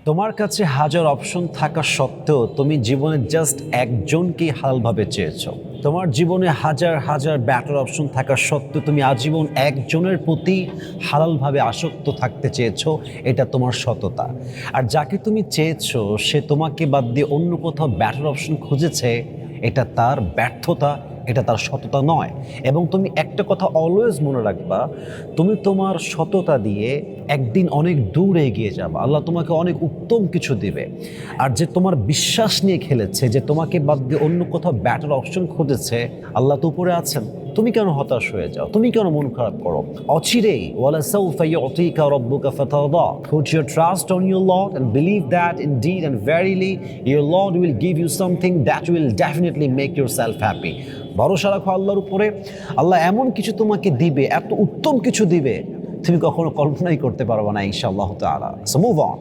তোমার কাছে হাজার অপশন থাকা সত্ত্বেও তুমি জীবনে জাস্ট একজনকেই হালালভাবে চেয়েছো। তোমার জীবনে হাজার হাজার ব্যাটার অপশন থাকা সত্ত্বেও তুমি আজীবন একজনের প্রতি হালালভাবে আসক্ত থাকতে চেয়েছো। এটা তোমার সততা। আর যাকে তুমি চেয়েছো সে তোমাকে বাদ দিয়ে অন্য কোথাও ব্যাটার অপশন খুঁজেছে, এটা তার ব্যর্থতা, এটা তার সততা নয়। এবং তুমি একটা কথা অলওয়েজ মনে রাখবা, তুমি তোমার সততা দিয়ে একদিন অনেক দূর এগিয়ে যাবে, আল্লাহ তোমাকে অনেক উত্তম কিছু দিবে। আর যে তোমার বিশ্বাস নিয়ে খেলেছে, যে তোমাকে বাদ দিয়ে অন্য কোথাও ব্যাটার অপশন খুঁজেছে, আল্লাহ তো উপরে আছেন। তুমি কেন হতাশ হয়ে যাও? তুমি কেন মন খারাপ করো? অচিরেই ওয়ালা সাউফা ইউতিকা রাব্বুকা ফাতারদা। Put your trust on your Lord and believe that indeed and verily your Lord will give you something that will definitely make yourself happy. ভরসা রাখো আল্লাহর উপরে। আল্লাহ এমন কিছু তোমাকে দিবে, এত উত্তম কিছু দিবে, তুমি কখনো কল্পনাই করতে পারবে না ইনশাআল্লাহ তাআলা। So move on.